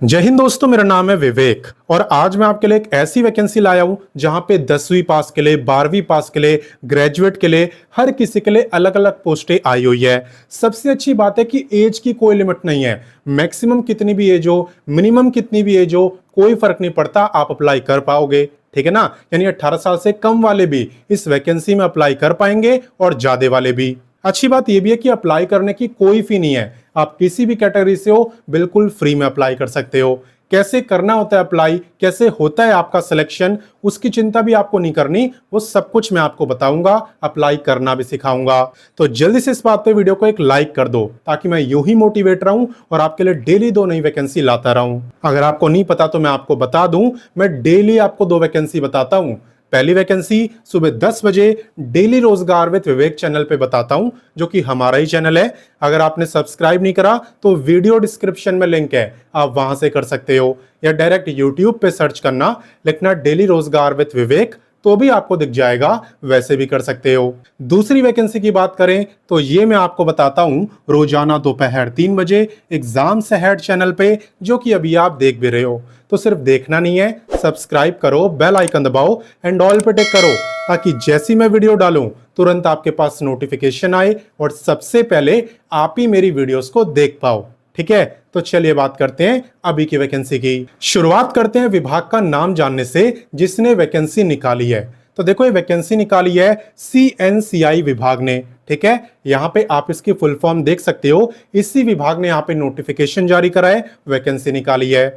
जय हिंद दोस्तों, मेरा नाम है विवेक और आज मैं आपके लिए एक ऐसी वैकेंसी लाया हूं जहां पे 10वीं पास के लिए, 12वीं पास के लिए, ग्रेजुएट के लिए, हर किसी के लिए अलग अलग पोस्टें आई हुई है। सबसे अच्छी बात है कि एज की कोई लिमिट नहीं है। मैक्सिमम कितनी भी एज हो, मिनिमम कितनी भी एज हो, कोई फर्क नहीं पड़ता, आप अप्लाई कर पाओगे। ठीक है ना। यानी 18 साल से कम वाले भी इस वैकेंसी में अप्लाई कर पाएंगे और ज्यादा वाले भी। अच्छी बात यह भी है कि अप्लाई करने की कोई फी नहीं है। आप किसी भी कैटेगरी से हो, बिल्कुल फ्री में अप्लाई कर सकते हो। कैसे करना होता है अप्लाई, कैसे होता है आपका सिलेक्शन, उसकी चिंता भी आपको नहीं करनी। वो सब कुछ मैं आपको बताऊंगा, अप्लाई करना भी सिखाऊंगा। तो जल्दी से इस बात पे वीडियो को एक लाइक कर दो ताकि मैं यूं ही मोटिवेट रहूं और आपके लिए डेली 2 नई वैकेंसी लाता रहूं। अगर आपको नहीं पता तो मैं आपको बता दूं, मैं डेली आपको 2 वैकेंसी बताता हूं। पहली वैकेंसी सुबह 10 बजे डेली रोजगार विद विवेक चैनल पे बताता हूं, जो कि हमारा ही चैनल है। अगर आपने सब्सक्राइब नहीं करा तो वीडियो डिस्क्रिप्शन में लिंक है, आप वहां से कर सकते हो, या डायरेक्ट यूट्यूब पे सर्च करना, लिखना डेली रोजगार विद विवेक, तो भी आपको दिख जाएगा। वैसे भी कर सकते हो। दूसरी वैकेंसी की बात करें तो ये मैं आपको बताता हूं रोजाना दोपहर 3 बजे एग्जाम से हेड चैनल पे, जो कि अभी आप देख भी रहे हो। तो सिर्फ देखना नहीं है, सब्सक्राइब करो, बेल आइकन दबाओ एंड ऑल पे टिक करो, ताकि जैसी मैं वीडियो डालूं तुरंत आपके पास नोटिफिकेशन आए और सबसे पहले आप ही मेरी वीडियोस को देख पाओ। ठीक है, तो चलिए बात करते हैं अभी की वैकेंसी की। शुरुआत करते हैं विभाग का नाम जानने से जिसने वैकेंसी निकाली है। तो देखो, ये वैकेंसी निकाली है CNCI विभाग ने। ठीक है, यहाँ पे आप इसकी फुल फॉर्म देख सकते हो। इसी विभाग ने यहाँ पे नोटिफिकेशन जारी करा है, वैकेंसी निकाली है।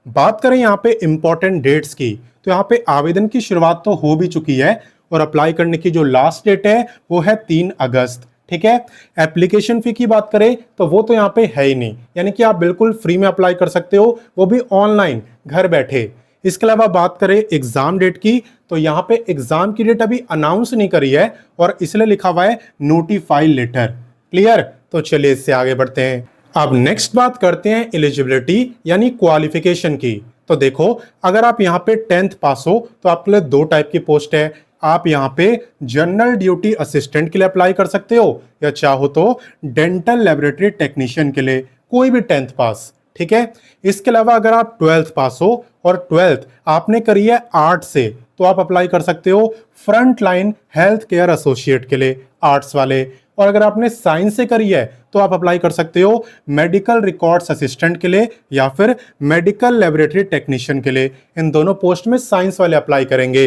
बात करें यहाँ पे इंपॉर्टेंट डेट्स की, तो यहाँ पे आवेदन की शुरुआत तो हो भी चुकी है और अप्लाई करने की जो लास्ट डेट है वो है 3 अगस्त। ठीक है, एप्लीकेशन फी की बात करें तो वो तो यहाँ पे है ही नहीं, यानी कि आप बिल्कुल फ्री में अप्लाई कर सकते हो, वो भी ऑनलाइन घर बैठे। इसके अलावा बात करें एग्जाम डेट की, तो यहाँ पे एग्जाम की डेट अभी अनाउंस नहीं करी है और इसलिए लिखा हुआ है नोटिफाइड लेटर। क्लियर, तो चलिए इससे आगे बढ़ते हैं। अब नेक्स्ट बात करते हैं एलिजिबिलिटी यानी क्वालिफिकेशन की। तो देखो, अगर आप यहाँ पे 10th पास हो तो आपके लिए 2 टाइप की पोस्ट है। आप यहाँ पे जनरल ड्यूटी असिस्टेंट के लिए अप्लाई कर सकते हो, या चाहो तो डेंटल लेबोरेटरी टेक्नीशियन के लिए, कोई भी 10th पास। ठीक है, इसके अलावा अगर आप 12th पास हो और 12th आपने करी है आर्ट से, तो आप अप्लाई कर सकते हो front line health care associate के लिए, आर्ट्स वाले। और अगर आपने साइंस से करी है तो आप अप्लाई कर सकते हो मेडिकल रिकॉर्ड्स असिस्टेंट के लिए या फिर मेडिकल लेबोरेटरी टेक्नीशियन के लिए। इन दोनों पोस्ट में साइंस वाले अप्लाई करेंगे।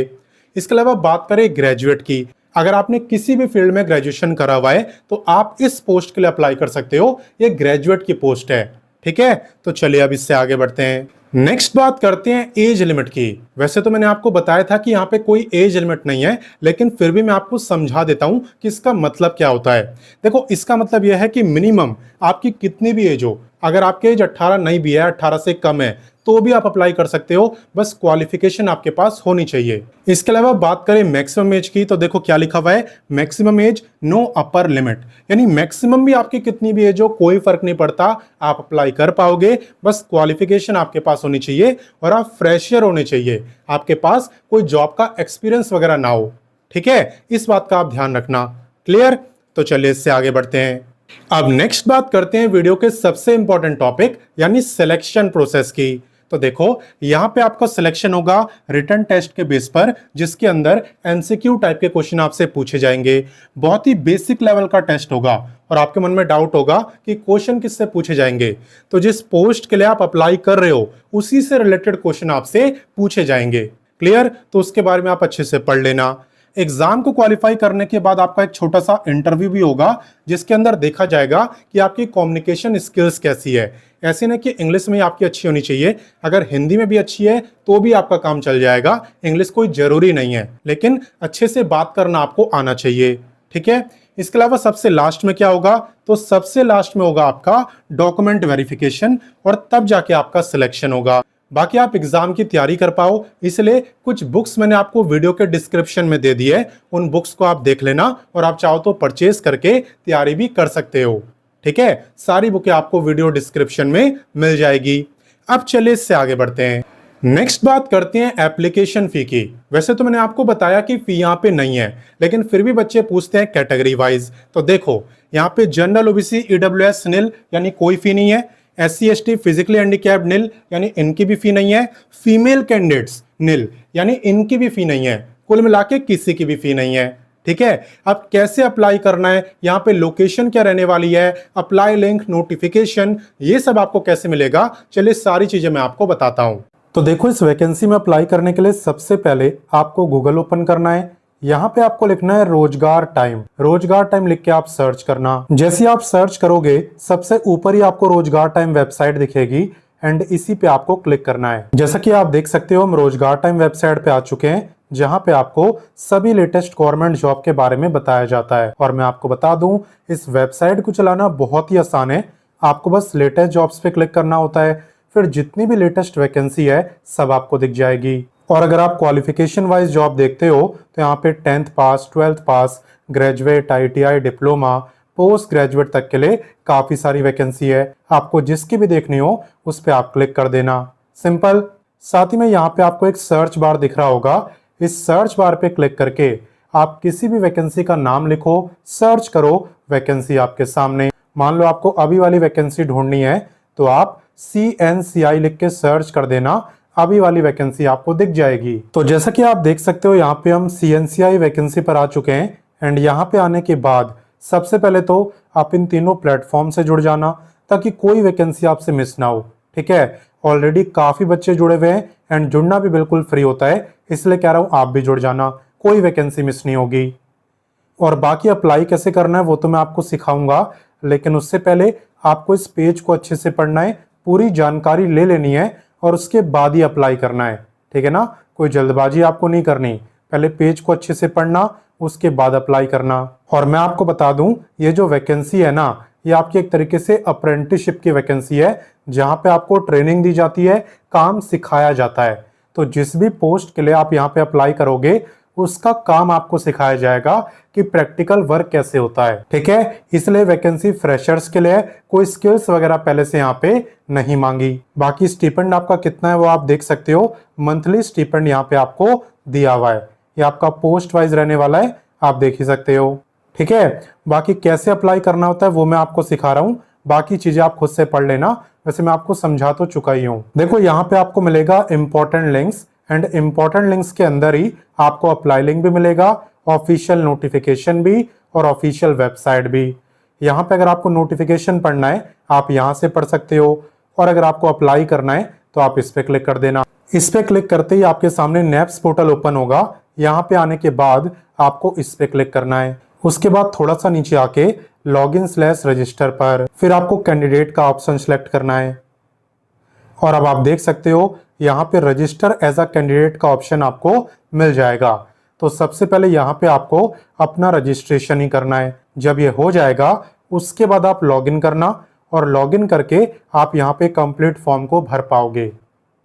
इसके अलावा बात करें ग्रेजुएट की, अगर आपने किसी भी फील्ड में ग्रेजुएशन करा हुआ है तो आप इस पोस्ट के लिए अप्लाई कर सकते हो। ये ग्रेजुएट की पोस्ट है। ठीक है, तो चलिए अब इससे आगे बढ़ते हैं। नेक्स्ट बात करते हैं एज लिमिट की। वैसे तो मैंने आपको बताया था कि यहाँ पे कोई एज लिमिट नहीं है, लेकिन फिर भी मैं आपको समझा देता हूं कि इसका मतलब क्या होता है। देखो, इसका मतलब यह है कि मिनिमम आपकी कितनी भी एज हो, अगर आपकी एज 18 नहीं भी है, 18 से कम है, तो भी आप अप्लाई कर सकते हो, बस क्वालिफिकेशन आपके पास होनी चाहिए। इसके अलावा बात करें मैक्सिमम एज की, तो देखो क्या लिखा हुआ है, maximum age no upper limit, यानी मैक्सिमम भी आपकी कितनी भी एज हो कोई फर्क नहीं पड़ता, आप अप्लाई कर पाओगे। बस क्वालिफिकेशन आपके पास होनी चाहिए और आप फ्रेशर होने चाहिए, आपके पास कोई जॉब का एक्सपीरियंस वगैरह ना हो। ठीक है, इस बात का आप ध्यान रखना। क्लियर, तो चलिए इससे आगे बढ़ते हैं। अब नेक्स्ट बात करते हैं वीडियो के सबसे इंपॉर्टेंट टॉपिक यानी सिलेक्शन प्रोसेस की। तो देखो, यहां पे आपका सिलेक्शन होगा रिटन टेस्ट के बेस पर, जिसके अंदर एमसीक्यू टाइप के क्वेश्चन आपसे पूछे जाएंगे। बहुत ही बेसिक लेवल का टेस्ट होगा और आपके मन में डाउट होगा कि क्वेश्चन किससे पूछे जाएंगे। तो जिस पोस्ट के लिए आप अप्लाई कर रहे हो उसी से रिलेटेड क्वेश्चन आपसे पूछे जाएंगे। क्लियर, तो उसके बारे में आप अच्छे से पढ़ लेना। एग्जाम को क्वालिफाई करने के बाद आपका एक छोटा सा इंटरव्यू भी होगा, जिसके अंदर देखा जाएगा कि आपकी कम्युनिकेशन स्किल्स कैसी है। ऐसे नहीं कि इंग्लिश में आपकी अच्छी होनी चाहिए, अगर हिंदी में भी अच्छी है तो भी आपका काम चल जाएगा। इंग्लिश कोई जरूरी नहीं है, लेकिन अच्छे से बात करना आपको आना चाहिए। ठीक है, इसके अलावा सबसे लास्ट में क्या होगा, तो सबसे लास्ट में होगा आपका डॉक्यूमेंट वेरिफिकेशन और तब जाके आपका सिलेक्शन होगा। बाकी आप एग्जाम की तैयारी कर पाओ, इसलिए कुछ बुक्स मैंने आपको वीडियो के डिस्क्रिप्शन में दे दी है, उन बुक्स को आप देख लेना और आप चाहो तो परचेज करके तैयारी भी कर सकते हो। ठीक है, सारी बुकें आपको वीडियो डिस्क्रिप्शन में मिल जाएगी। अब चलिए इससे आगे बढ़ते हैं। नेक्स्ट बात करते हैं एप्लीकेशन फी की। वैसे तो मैंने आपको बताया कि फी यहाँ पे नहीं है, लेकिन फिर भी बच्चे पूछते हैं कैटेगरी वाइज। तो देखो, यहाँ पे जनरल, ओबीसी, ईडब्ल्यूएस, नील यानी कोई फी नहीं है। SC ST फिजिकली हैंडीकैप्ड नील, यानी इनकी भी फी नहीं है। फीमेल कैंडिडेट्स नील, यानी इनकी भी फी नहीं है। कुल मिला के किसी की भी फी नहीं है। ठीक है, अब कैसे अप्लाई करना है, यहाँ पे लोकेशन क्या रहने वाली है, अप्लाई लिंक, नोटिफिकेशन, ये सब आपको कैसे मिलेगा, चलिए सारी चीजें मैं आपको बताता हूं। तो देखो, इस वैकेंसी में अप्लाई करने के लिए सबसे पहले आपको गूगल ओपन करना है। यहाँ पे आपको लिखना है रोजगार टाइम। रोजगार टाइम लिख के आप सर्च करना। जैसे आप सर्च करोगे सबसे ऊपर ही आपको रोजगार टाइम वेबसाइट दिखेगी एंड इसी पे आपको क्लिक करना है। जैसा कि आप देख सकते हो, हम रोजगार टाइम वेबसाइट पे आ चुके हैं, जहां पे आपको सभी लेटेस्ट गवर्नमेंट जॉब के बारे में बताया जाता है। और मैं आपको बता दूं, इस वेबसाइट को चलाना बहुत ही आसान है। आपको बस लेटेस्ट जॉब्स पे क्लिक करना होता है, फिर जितनी भी लेटेस्ट वैकेंसी है सब आपको दिख जाएगी। और अगर आप क्वालिफिकेशन वाइज जॉब देखते हो तो यहाँ पे 10th पास, 12th पास, graduate, ITI, diploma, post graduate तक के लिए काफी सारी वैकेंसी है। आपको जिसकी भी देखनी हो उस पर आप क्लिक कर देना, सिंपल। साथ ही में यहाँ पे आपको एक सर्च बार दिख रहा होगा। इस सर्च बार पे क्लिक करके आप किसी भी वैकेंसी का नाम लिखो, सर्च करो, वैकेंसी आपके सामने। मान लो आपको अभी वाली वैकेंसी ढूंढनी है तो आप CNCI लिख के सर्च कर देना, अभी वाली वैकेंसी आपको दिख जाएगी। तो जैसा कि आप देख सकते हो, यहाँ पे हम CNCI वैकेंसी पर आ चुके हैं एंड यहाँ पे आने के बाद सबसे पहले तो आप इन तीनों प्लेटफॉर्म से जुड़ जाना ताकि कोई वैकेंसी आपसे मिस ना हो। ठीक है, ऑलरेडी काफी बच्चे जुड़े हुए हैं एंड जुड़ना भी बिल्कुल फ्री होता है, इसलिए कह रहा हूँ आप भी जुड़ जाना, कोई वैकेंसी मिस नहीं होगी। और बाकी अप्लाई कैसे करना है वो तो मैं आपको सिखाऊंगा, लेकिन उससे पहले आपको इस पेज को अच्छे से पढ़ना है, पूरी जानकारी ले लेनी है और उसके बाद ही अप्लाई करना है। ठीक है ना, कोई जल्दबाजी आपको नहीं करनी, पहले पेज को अच्छे से पढ़ना, उसके बाद अप्लाई करना। और मैं आपको बता दूं, ये जो वैकेंसी है ना, ये आपकी एक तरीके से अप्रेंटिसशिप की वैकेंसी है, जहां पे आपको ट्रेनिंग दी जाती है, काम सिखाया जाता है। तो जिस भी पोस्ट के लिए आप यहाँ पे अप्लाई करोगे उसका काम आपको सिखाया जाएगा कि प्रैक्टिकल वर्क कैसे होता है। ठीक है, इसलिए वैकेंसी फ्रेशर्स के लिए, कोई स्किल्स वगैरह पहले से यहाँ पे नहीं मांगी। बाकी स्टिपेंड आपका कितना है वो आप देख सकते हो, मंथली स्टिपेंड यहाँ पे आपको दिया हुआ है। ये आपका पोस्ट वाइज रहने वाला है, आप देख ही सकते हो। ठीक है, बाकी कैसे अप्लाई करना होता है वो मैं आपको सिखा रहा हूँ, बाकी चीजें आप खुद से पढ़ लेना, वैसे मैं आपको समझा तो चुका ही हूँ। देखो, यहाँ पे आपको मिलेगा important links and important links के अंदर ही आपको अप्लाई लिंक भी मिलेगा, ऑफिशियल नोटिफिकेशन भी और ऑफिशियल वेबसाइट भी। यहाँ पे अगर आपको नोटिफिकेशन पढ़ना है आप यहाँ से पढ़ सकते हो, और अगर आपको अप्लाई करना है तो आप इस पे क्लिक कर देना। इस पे क्लिक करते ही आपके सामने नेप्स पोर्टल ओपन होगा। यहाँ पे आने के बाद आपको इस पे क्लिक करना है। उसके बाद थोड़ा सा नीचे आके लॉगिन/रजिस्टर पर फिर आपको कैंडिडेट का ऑप्शन सेलेक्ट करना है। और अब आप देख सकते हो यहाँ पे रजिस्टर एज अ कैंडिडेट का ऑप्शन आपको मिल जाएगा। तो सबसे पहले यहाँ पे आपको अपना रजिस्ट्रेशन ही करना है। जब ये हो जाएगा उसके बाद आप लॉगिन करना, और लॉगिन करके आप यहाँ पे कंप्लीट फॉर्म को भर पाओगे।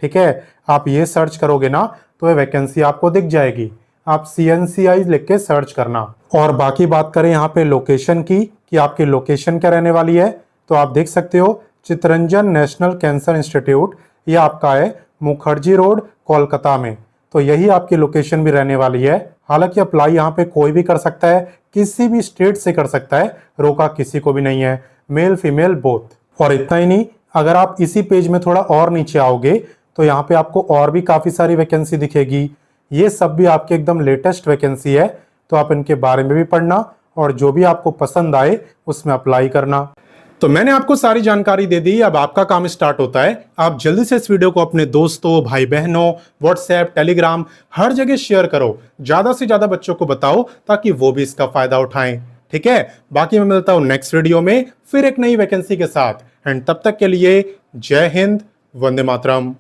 ठीक है, आप ये सर्च करोगे ना तो ये वैकेंसी आपको दिख जाएगी, आप CNCI लिख के सर्च करना। और बाकी बात करें यहाँ पे लोकेशन की, कि आपकी लोकेशन क्या रहने वाली है, तो आप देख सकते हो चित्तरंजन नेशनल कैंसर इंस्टीट्यूट, ये आपका है मुखर्जी रोड, कोलकाता में। तो यही आपकी लोकेशन भी रहने वाली है। हालांकि अप्लाई यहाँ पे कोई भी कर सकता है, किसी भी स्टेट से कर सकता है, रोका किसी को भी नहीं है, मेल फीमेल बोथ। और इतना ही नहीं, अगर आप इसी पेज में थोड़ा और नीचे आओगे तो यहाँ पे आपको और भी काफी सारी वैकेंसी दिखेगी। ये सब भी आपके एकदम लेटेस्ट वैकेंसी है, तो आप इनके बारे में भी पढ़ना और जो भी आपको पसंद आए उसमें अप्लाई करना। तो मैंने आपको सारी जानकारी दे दी, अब आपका काम स्टार्ट होता है। आप जल्दी से इस वीडियो को अपने दोस्तों, भाई बहनों, व्हाट्सएप, टेलीग्राम, हर जगह शेयर करो, ज्यादा से ज्यादा बच्चों को बताओ ताकि वो भी इसका फायदा उठाएं। ठीक है, बाकी मैं मिलता हूं नेक्स्ट वीडियो में फिर एक नई वैकेंसी के साथ, एंड तब तक के लिए जय हिंद, वंदे मातरम।